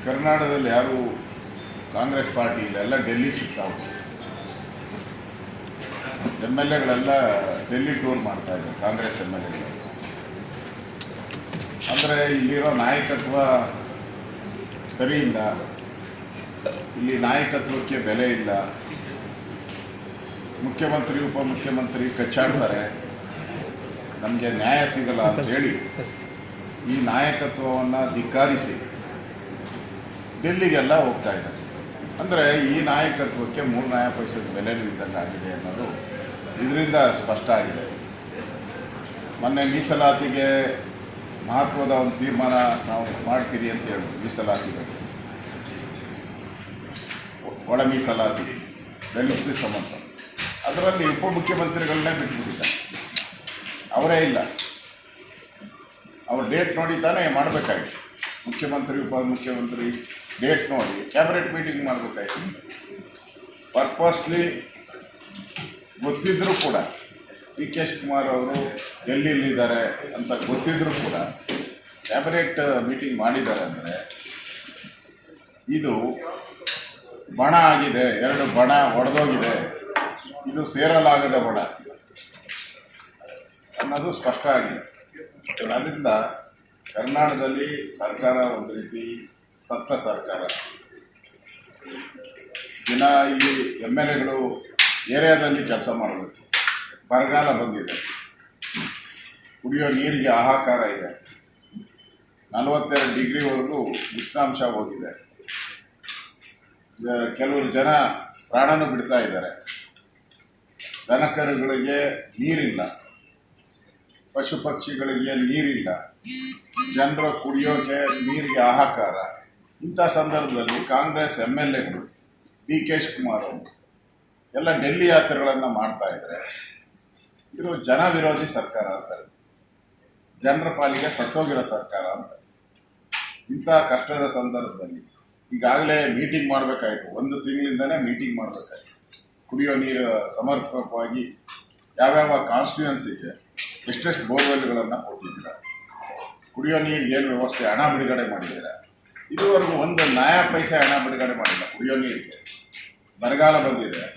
ಕರ್ನಾಟಕದಲ್ಲಿ ಯಾರು ಕಾಂಗ್ರೆಸ್ ಪಾರ್ಟಿ ಇಲ್ಲ, ಎಲ್ಲ ಡೆಲ್ಲಿ ಶಿಫ್ಟ್ ಆಗುತ್ತೆ. ಎಮ್ ಎಲ್ ಎಗಳೆಲ್ಲ ಡೆಲ್ಲಿ ಟೂರ್ ಮಾಡ್ತಾ ಇದ್ದಾರೆ, ಕಾಂಗ್ರೆಸ್ ಎಮ್ ಎಲ್ ಎಗಳು. ಅಂದರೆ ಇಲ್ಲಿರೋ ನಾಯಕತ್ವ ಸರಿ ಇಲ್ಲ, ಇಲ್ಲಿ ನಾಯಕತ್ವಕ್ಕೆ ಬೆಲೆ ಇಲ್ಲ. ಮುಖ್ಯಮಂತ್ರಿ ಉಪಮುಖ್ಯಮಂತ್ರಿ ಕಚ್ಚಾಡ್ತಾರೆ, ನಮಗೆ ನ್ಯಾಯ ಸಿಗಲ್ಲ ಅಂಥೇಳಿ ಈ ನಾಯಕತ್ವವನ್ನು ಧಿಕ್ಕಾರಿಸಿ ಡೆಲ್ಲಿಗೆಲ್ಲ ಹೋಗ್ತಾ ಇದ್ದಾರೆ. ಅಂದರೆ ಈ ನಾಯಕತ್ವಕ್ಕೆ 3 ಪೈಸದ ಬೆಲೆ ಇದ್ದಂಗೆ ಆಗಿದೆ ಅನ್ನೋದು ಇದರಿಂದ ಸ್ಪಷ್ಟ ಆಗಿದೆ. ಮೊನ್ನೆ ಮೀಸಲಾತಿಗೆ ಮಹತ್ವದ ಒಂದು ತೀರ್ಮಾನ ನಾವು ಮಾಡ್ತೀರಿ ಅಂತ ಹೇಳಿದ್ರು. ಮೀಸಲಾತಿ ಬಗ್ಗೆ, ಒಳ ಮೀಸಲಾತಿ, ದಲಿತ ಸಂಬಂಧ, ಅದರಲ್ಲಿ ಉಪಮುಖ್ಯಮಂತ್ರಿಗಳನ್ನೇ ಬಿಟ್ಬಿಟ್ಟಿದ್ದಾರೆ. ಅವರೇ ಇಲ್ಲ, ಅವ್ರ ಡೇಟ್ ನೋಡಿ ತಾನೇ ಮಾಡಬೇಕಾಗಿತ್ತು. ಮುಖ್ಯಮಂತ್ರಿ ಉಪಮುಖ್ಯಮಂತ್ರಿ ಡೇಟ್ ನೋಡಿ ಕ್ಯಾಬಿನೆಟ್ ಮೀಟಿಂಗ್ ಮಾಡಬೇಕಾಗಿತ್ತು. ಪರ್ಪಸ್ಲಿ ಗೊತ್ತಿದ್ದರೂ ಕೂಡ ಡಿ ಕೆ ಶಿವಕುಮಾರ್ ಅವರು ಡೆಲ್ಲಿಯಲ್ಲಿದ್ದಾರೆ ಅಂತ ಗೊತ್ತಿದ್ದರೂ ಕೂಡ ಕ್ಯಾಬಿನೆಟ್ ಮೀಟಿಂಗ್ ಮಾಡಿದ್ದಾರೆ. ಅಂದರೆ ಇದು ಬಣ ಆಗಿದೆ, 2 ಬಣ ಒಡೆದೋಗಿದೆ, ಇದು ಸೇರಲಾಗದ ಬಣ ಅನ್ನೋದು ಸ್ಪಷ್ಟ ಆಗಿದೆ. ಅದರಿಂದ ಕರ್ನಾಟಕದಲ್ಲಿ ಸರ್ಕಾರ ಒಂದು ರೀತಿ ಸತ್ತ ಸರ್ಕಾರ. ದಿನ ಈ ಎಮ್ ಎಲ್ ಎಗಳು ಏರಿಯಾದಲ್ಲಿ ಕೆಲಸ ಮಾಡಬೇಕು. ಬರಗಾಲ ಬಂದಿದೆ, ಕುಡಿಯೋ ನೀರಿಗೆ ಹಾಹಾಕಾರ ಇದೆ, 42 ಡಿಗ್ರಿವರೆಗೂ ಉಷ್ಣಾಂಶ ಹೋಗಿದೆ. ಕೆಲವರು ಜನ ಪ್ರಾಣನೂ ಬಿಡ್ತಾ ಇದ್ದಾರೆ. ದನಕರುಗಳಿಗೆ ನೀರಿಲ್ಲ, ಪಶು ಪಕ್ಷಿಗಳಿಗೆ ನೀರಿಲ್ಲ, ಜನರ ಕುಡಿಯೋಕೆ ನೀರಿಗೆ ಹಾಹಾಕಾರ. ಇಂಥ ಸಂದರ್ಭದಲ್ಲಿ ಕಾಂಗ್ರೆಸ್ ಎಮ್ ಎಲ್ ಎಗಳು ಡಿ ಕೆ ಶಿವಕುಮಾರ್ ಅವರು ಎಲ್ಲ ಡೆಲ್ಲಿ ಯಾತ್ರೆಗಳನ್ನು ಮಾಡ್ತಾ ಇದ್ದಾರೆ. ಇದು ಜನ ವಿರೋಧಿ ಸರ್ಕಾರ ಅಂತಾರೆ, ಜನರ ಪಾಲಿಗೆ ಸತ್ತೋಗಿರೋ ಸರ್ಕಾರ ಅಂತ. ಇಂಥ ಕಷ್ಟದ ಸಂದರ್ಭದಲ್ಲಿ ಈಗಾಗಲೇ ಮೀಟಿಂಗ್ ಮಾಡಬೇಕಾಯಿತು, 1 ತಿಂಗಳಿಂದನೇ ಮೀಟಿಂಗ್ ಮಾಡಬೇಕಾಯಿತು. ಕುಡಿಯೋ ನೀರು ಸಮರ್ಪಕವಾಗಿ ಯಾವ್ಯಾವ ಕಾನ್ಸ್ಟಿಟ್ಯೂನ್ಸಿಗೆ ಎಷ್ಟೆಷ್ಟು ಬೋರ್ವೆಲ್ಗಳನ್ನು ಕೊಟ್ಟಿದ್ದೀರಾ, ಕುಡಿಯೋ ನೀರಿಗೆ ಏನು ವ್ಯವಸ್ಥೆ, ಹಣ ಬಿಡುಗಡೆ ಮಾಡಿದ್ದೀರಾ? ಇದುವರೆಗೂ 1 ಪೈಸೆ ಹಣ ಬಿಡುಗಡೆ ಮಾಡಿಲ್ಲ ಕುಡಿಯೋ ನೀರಿಗೆ. ಬರಗಾಲ ಬಂದಿದೆ,